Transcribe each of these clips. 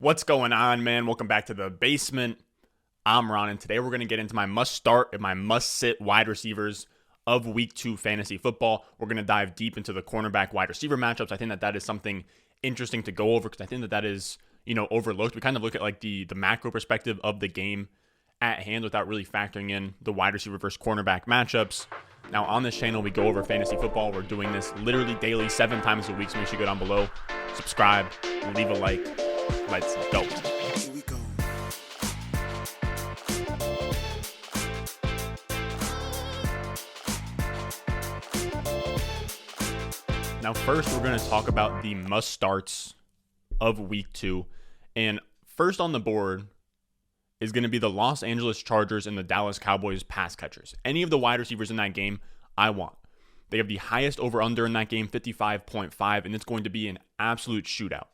What's going on, man? Welcome back to the basement. I'm Ron, and today we're going to get into my must-start and my must-sit wide receivers of Week 2 fantasy football. We're going to dive deep into the cornerback wide receiver matchups. I think that is something interesting to go over because I think that is, overlooked. We kind of look at like the macro perspective of the game at hand without really factoring in the wide receiver versus cornerback matchups. Now, on this channel, we go over fantasy football. We're doing this literally daily, 7 times a week, so make sure you go down below, subscribe, leave a like. Let's go. Here we go. Now, first, we're going to talk about the must-starts of Week 2. And first on the board is going to be the Los Angeles Chargers and the Dallas Cowboys Passcatchers. Any of the wide receivers in that game, I want. They have the highest over-under in that game, 55.5, and it's going to be an absolute shootout.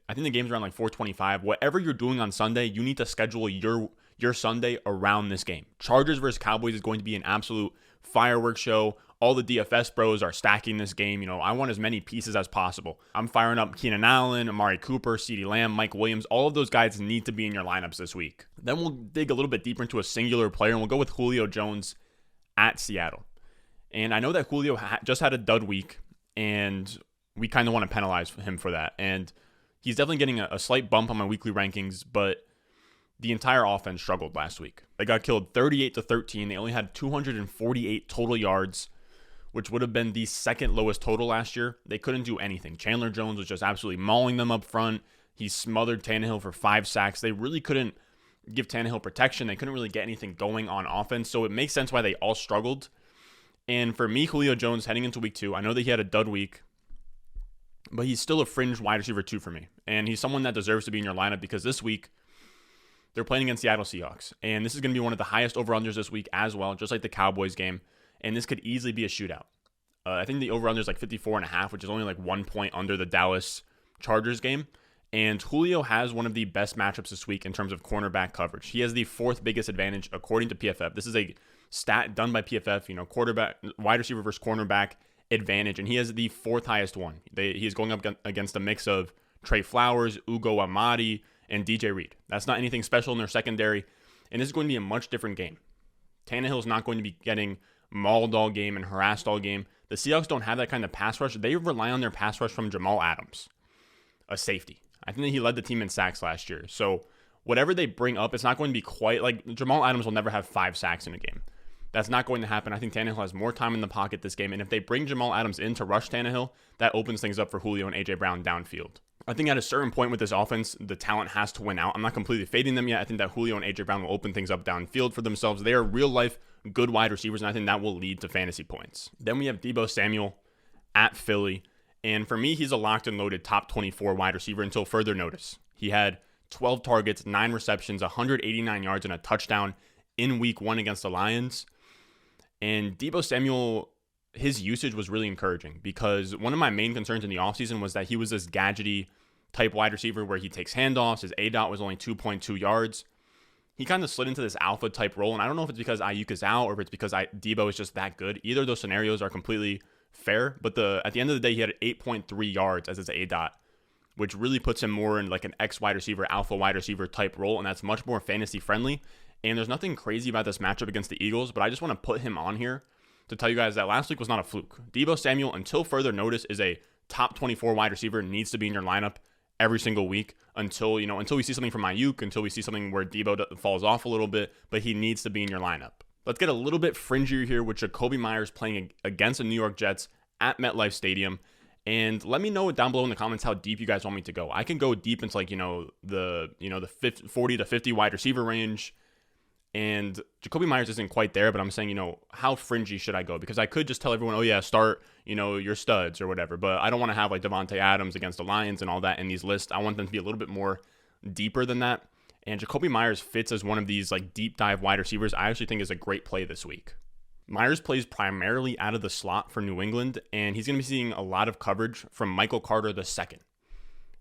I think the game's around like 425. Whatever you're doing on Sunday, you need to schedule your Sunday around this game. Chargers versus Cowboys is going to be an absolute fireworks show. All the DFS bros are stacking this game. I want as many pieces as possible. I'm firing up Keenan Allen, Amari Cooper, CeeDee Lamb, Mike Williams. All of those guys need to be in your lineups this week. Then we'll dig a little bit deeper into a singular player, and we'll go with Julio Jones at Seattle. And I know that Julio just had a dud week, and we kind of want to penalize him for that. And he's definitely getting a slight bump on my weekly rankings, but the entire offense struggled last week. They got killed 38-13. They only had 248 total yards, which would have been the second lowest total last year. They couldn't do anything. Chandler Jones was just absolutely mauling them up front. He smothered Tannehill for 5 sacks. They really couldn't give Tannehill protection. They couldn't really get anything going on offense, so it makes sense why they all struggled. And for me, Julio Jones heading into Week 2, I know that he had a dud week, but he's still a fringe wide receiver 2 for me. And he's someone that deserves to be in your lineup because this week they're playing against Seattle Seahawks. And this is going to be one of the highest over-unders this week as well, just like the Cowboys game. And this could easily be a shootout. I think the over-under is like 54.5, which is only like 1 point under the Dallas Chargers game. And Julio has one of the best matchups this week in terms of cornerback coverage. He has the 4th biggest advantage according to PFF. This is a stat done by PFF, quarterback, wide receiver versus cornerback advantage, and he has the 4th highest one. He's going up against a mix of Trey Flowers, Ugo Amadi, and DJ Reed. That's not anything special in their secondary, and this is going to be a much different game. Tannehill's not going to be getting mauled all game and harassed all game. The Seahawks don't have that kind of pass rush. They rely on their pass rush from Jamal Adams, a safety. I think that he led the team in sacks last year. So whatever they bring up, it's not going to be quite like Jamal Adams will never have 5 sacks in a game. That's not going to happen. I think Tannehill has more time in the pocket this game. And if they bring Jamal Adams in to rush Tannehill, that opens things up for Julio and A.J. Brown downfield. I think at a certain point with this offense, the talent has to win out. I'm not completely fading them yet. I think that Julio and A.J. Brown will open things up downfield for themselves. They are real-life good wide receivers, and I think that will lead to fantasy points. Then we have Deebo Samuel at Philly. And for me, he's a locked and loaded top 24 wide receiver until further notice. He had 12 targets, 9 receptions, 189 yards, and a touchdown in Week 1 against the Lions. And Deebo Samuel, his usage was really encouraging because one of my main concerns in the offseason was that he was this gadgety type wide receiver where he takes handoffs. His ADOT was only 2.2 yards. He kind of slid into this alpha type role, and I don't know if it's because Aiyuk is out or if it's because Deebo is just that good. Either of those scenarios are completely fair, but at the end of the day, he had 8.3 yards as his ADOT, which really puts him more in like an X wide receiver, alpha wide receiver type role, and that's much more fantasy friendly. And there's nothing crazy about this matchup against the Eagles, but I just want to put him on here to tell you guys that last week was not a fluke. Deebo Samuel, until further notice, is a top 24 wide receiver, needs to be in your lineup every single week until we see something from Aiyuk, until we see something where Deebo falls off a little bit, but he needs to be in your lineup. Let's get a little bit fringier here with Jakobi Meyers playing against the New York Jets at MetLife Stadium. And let me know down below in the comments how deep you guys want me to go. I can go deep into the 40 to 50 wide receiver range. And Jakobi Meyers isn't quite there, but I'm saying, how fringy should I go? Because I could just tell everyone, oh yeah, start, your studs or whatever. But I don't want to have like Devontae Adams against the Lions and all that in these lists. I want them to be a little bit more deeper than that. And Jakobi Meyers fits as one of these like deep dive wide receivers I actually think is a great play this week. Meyers plays primarily out of the slot for New England, and he's going to be seeing a lot of coverage from Michael Carter II.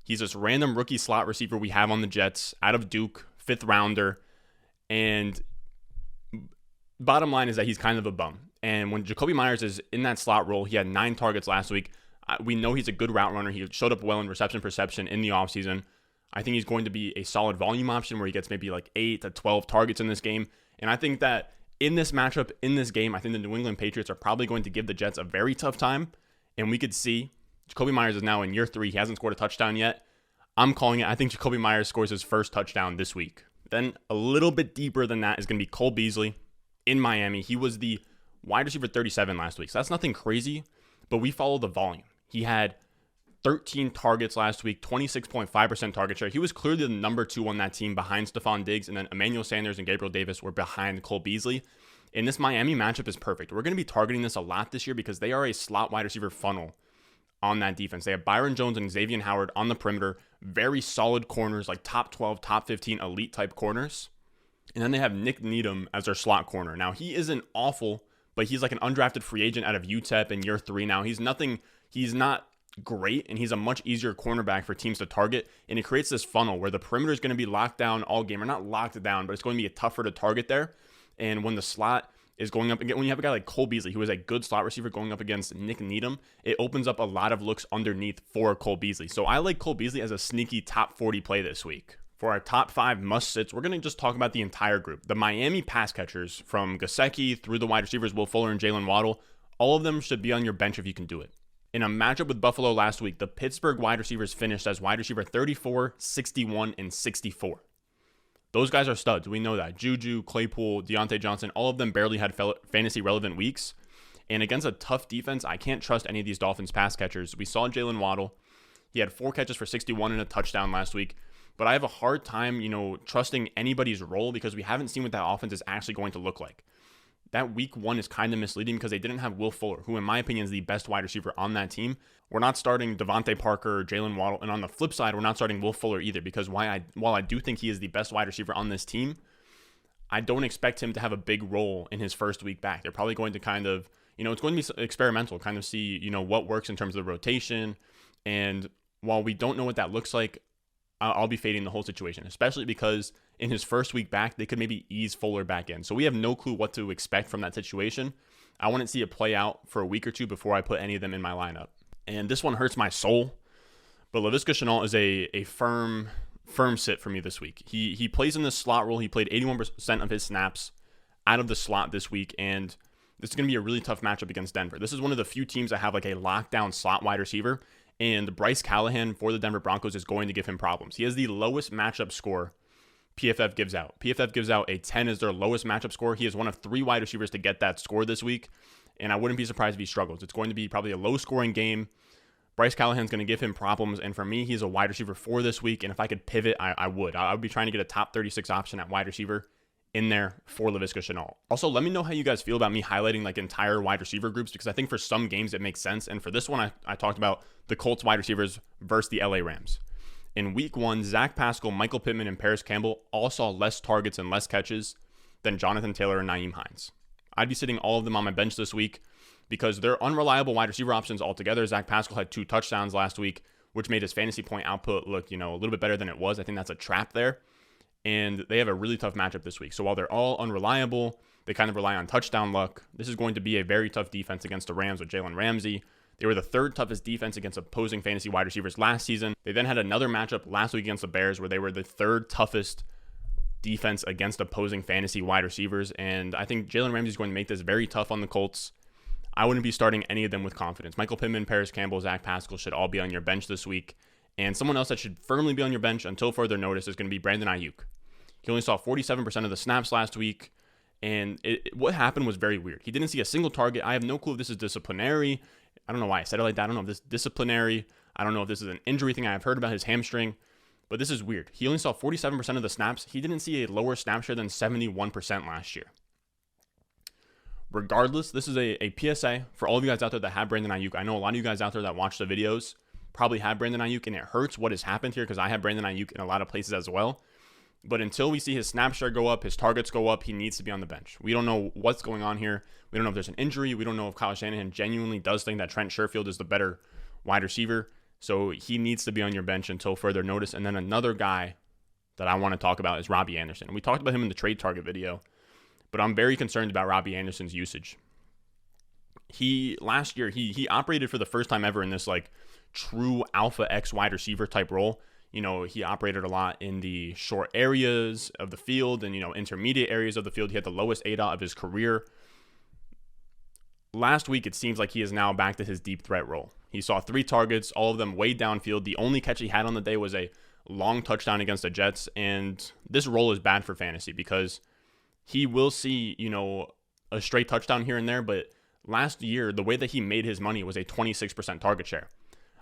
He's this random rookie slot receiver we have on the Jets, out of Duke, 5th rounder. And bottom line is that he's kind of a bum. And when Jakobi Meyers is in that slot role, he had 9 targets last week. We know he's a good route runner. He showed up well in reception perception in the offseason. I think he's going to be a solid volume option where he gets maybe like 8 to 12 targets in this game. And I think that in this matchup, in this game, I think the New England Patriots are probably going to give the Jets a very tough time. And we could see Jakobi Meyers is now in year 3. He hasn't scored a touchdown yet. I'm calling it. I think Jakobi Meyers scores his first touchdown this week. Then a little bit deeper than that is going to be Cole Beasley in Miami. He was the wide receiver 37 last week. So that's nothing crazy, but we follow the volume. He had 13 targets last week, 26.5% target share. He was clearly the number 2 on that team behind Stephon Diggs, and then Emmanuel Sanders and Gabriel Davis were behind Cole Beasley. And this Miami matchup is perfect. We're going to be targeting this a lot this year because they are a slot wide receiver funnel on that defense. They have Byron Jones and Xavier Howard on the perimeter, very solid corners, like top 12, top 15 elite type corners. And then they have Nick Needham as their slot corner. Now, he isn't awful, but he's like an undrafted free agent out of UTEP in year 3 now. He's not great, and he's a much easier cornerback for teams to target. And it creates this funnel where the perimeter is going to be locked down all game, or not locked down, but it's going to be tougher to target there. And when the slot is going up again, when you have a guy like Cole Beasley, who is a good slot receiver going up against Nick Needham, it opens up a lot of looks underneath for Cole Beasley. So I like Cole Beasley as a sneaky top 40 play this week. For our top 5 must-sits, we're going to just talk about the entire group. The Miami Passcatchers, from Gesicki through the wide receivers, Will Fuller and Jalen Waddle, all of them should be on your bench if you can do it. In a matchup with Buffalo last week, the Pittsburgh wide receivers finished as wide receiver 34, 61, and 64. Those guys are studs. We know that. Juju, Claypool, Deontay Johnson, all of them barely had fantasy-relevant weeks. And against a tough defense, I can't trust any of these Dolphins pass catchers. We saw Jalen Waddle. He had 4 catches for 61 and a touchdown last week. But I have a hard time, trusting anybody's role because we haven't seen what that offense is actually going to look like. That week 1 is kind of misleading because they didn't have Will Fuller, who in my opinion is the best wide receiver on that team. We're not starting Devontae Parker or Jalen Waddle. And on the flip side, we're not starting Will Fuller either because while I do think he is the best wide receiver on this team, I don't expect him to have a big role in his first week back. They're probably going to kind of, it's going to be experimental, kind of see, what works in terms of the rotation. And while we don't know what that looks like, I'll be fading the whole situation, especially because in his first week back, they could maybe ease Fuller back in. So we have no clue what to expect from that situation. I want to see it play out for a week or two before I put any of them in my lineup. And this one hurts my soul, but Laviska Shenault is a firm sit for me this week. He plays in the slot role. He played 81% of his snaps out of the slot this week, and this is going to be a really tough matchup against Denver. This is one of the few teams that have like a lockdown slot wide receiver, and Bryce Callahan for the Denver Broncos is going to give him problems. He has the lowest matchup score PFF gives out. PFF gives out a 10 as their lowest matchup score. He is one of 3 wide receivers to get that score this week, and I wouldn't be surprised if he struggles. It's going to be probably a low-scoring game. Bryce Callahan's going to give him problems, and for me, he's a wide receiver 4 this week, and if I could pivot, I would. I would be trying to get a top 36 option at wide receiver in there for Laviska Shenault. Also, let me know how you guys feel about me highlighting like entire wide receiver groups, because I think for some games it makes sense, and for this one, I talked about the Colts wide receivers versus the LA Rams. In week 1, Zach Pascal, Michael Pittman, and Paris Campbell all saw less targets and less catches than Jonathan Taylor and Nyheim Hines. I'd be sitting all of them on my bench this week because they're unreliable wide receiver options altogether. Zach Pascal had 2 touchdowns last week, which made his fantasy point output look, a little bit better than it was. I think that's a trap there. And they have a really tough matchup this week. So while they're all unreliable, they kind of rely on touchdown luck. This is going to be a very tough defense against the Rams with Jalen Ramsey. They were the 3rd toughest defense against opposing fantasy wide receivers last season. They then had another matchup last week against the Bears where they were the 3rd toughest defense against opposing fantasy wide receivers. And I think Jalen Ramsey is going to make this very tough on the Colts. I wouldn't be starting any of them with confidence. Michael Pittman, Paris Campbell, Zach Pascal should all be on your bench this week. And someone else that should firmly be on your bench until further notice is going to be Brandon Aiyuk. He only saw 47% of the snaps last week. And what happened was very weird. He didn't see a single target. I have no clue if this is disciplinary. I don't know why I said it like that. I don't know if this is disciplinary. I don't know if this is an injury thing. I've heard about his hamstring, but this is weird. He only saw 47% of the snaps. He didn't see a lower snap share than 71% last year. Regardless, this is a PSA for all of you guys out there that have Brandon Aiyuk. I know a lot of you guys out there that watch the videos probably have Brandon Aiyuk, and it hurts what has happened here because I have Brandon Aiyuk in a lot of places as well. But until we see his snap share go up, his targets go up, he needs to be on the bench. We don't know what's going on here. We don't know if there's an injury. We don't know if Kyle Shanahan genuinely does think that Trent Sherfield is the better wide receiver. So he needs to be on your bench until further notice. And then another guy that I want to talk about is Robby Anderson. We talked about him in the trade target video, but I'm very concerned about Robby Anderson's usage. Last year, he operated for the first time ever in this like true alpha X wide receiver type role. he operated a lot in the short areas of the field and, intermediate areas of the field. He had the lowest ADOT of his career. Last week, it seems like he is now back to his deep threat role. He saw 3 targets, all of them way downfield. The only catch he had on the day was a long touchdown against the Jets. And this role is bad for fantasy because he will see, a straight touchdown here and there. But last year, the way that he made his money was a 26% target share.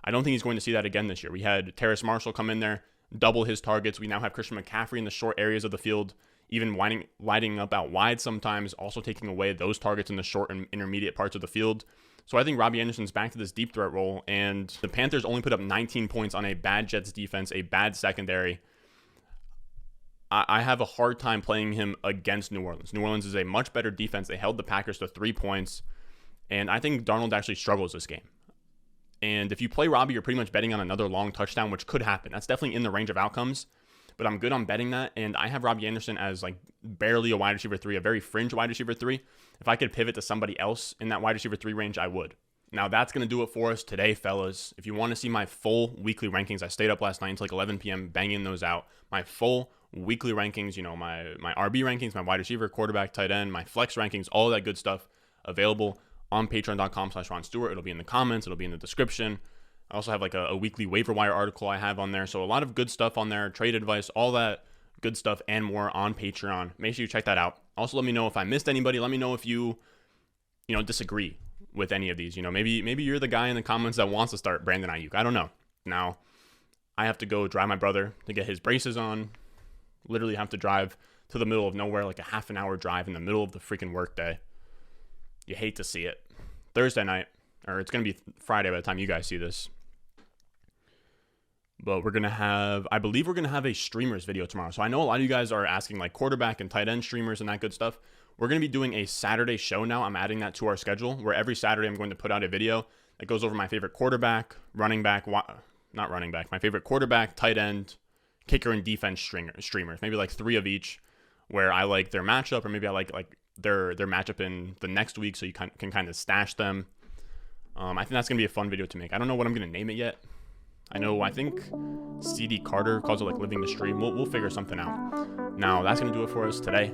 I don't think he's going to see that again this year. We had Terrace Marshall come in there, double his targets. We now have Christian McCaffrey in the short areas of the field, even lighting up out wide sometimes, also taking away those targets in the short and intermediate parts of the field. So I think Robby Anderson's back to this deep threat role, and the Panthers only put up 19 points on a bad Jets defense, a bad secondary. I have a hard time playing him against New Orleans. New Orleans is a much better defense. They held the Packers to 3 points, and I think Darnold actually struggles this game. And if you play Robby, you're pretty much betting on another long touchdown, which could happen. That's definitely in the range of outcomes. But I'm good on betting that, and I have Robby Anderson as barely a wide receiver 3, a very fringe wide receiver 3. If I could pivot to somebody else in that wide receiver 3 range, I would. Now, that's going to do it for us today, fellas. If you want to see my full weekly rankings, I stayed up last night until 11 p.m. banging those out. My full weekly rankings, my RB rankings, my wide receiver, quarterback, tight end, my flex rankings, all that good stuff available on patreon.com/Ron Stewart. It'll be in the comments. It'll be in the description. I also have a weekly waiver wire article I have on there. So a lot of good stuff on there, trade advice, all that good stuff and more on Patreon. Make sure you check that out. Also, let me know if I missed anybody. Let me know if you disagree with any of these. Maybe you're the guy in the comments that wants to start Brandon Aiyuk. I don't know. Now, I have to go drive my brother to get his braces on. Literally have to drive to the middle of nowhere, like a half an hour drive in the middle of the freaking workday. You hate to see it. Thursday night, or it's going to be Friday by the time you guys see this. But I believe we're going to have a streamers video tomorrow. So I know a lot of you guys are asking quarterback and tight end streamers and that good stuff. We're going to be doing a Saturday show now. I'm adding that to our schedule where every Saturday I'm going to put out a video that goes over my favorite quarterback, my favorite quarterback, tight end, kicker, and defense streamers. Maybe 3 of each where I like their matchup, or maybe I like their matchup in the next week so you can kind of stash them. I think that's going to be a fun video to make. I don't know what I'm going to name it yet. I think CD Carter calls it Living the Stream. We'll figure something out. Now, that's going to do it for us today.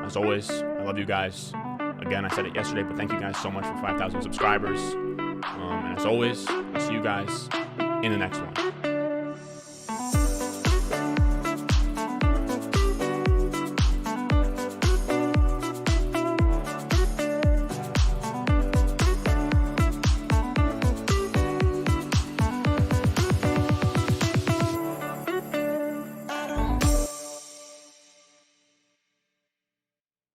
As always, I love you guys. Again, I said it yesterday, but thank you guys so much for 5,000 subscribers. And as always, I'll see you guys in the next one.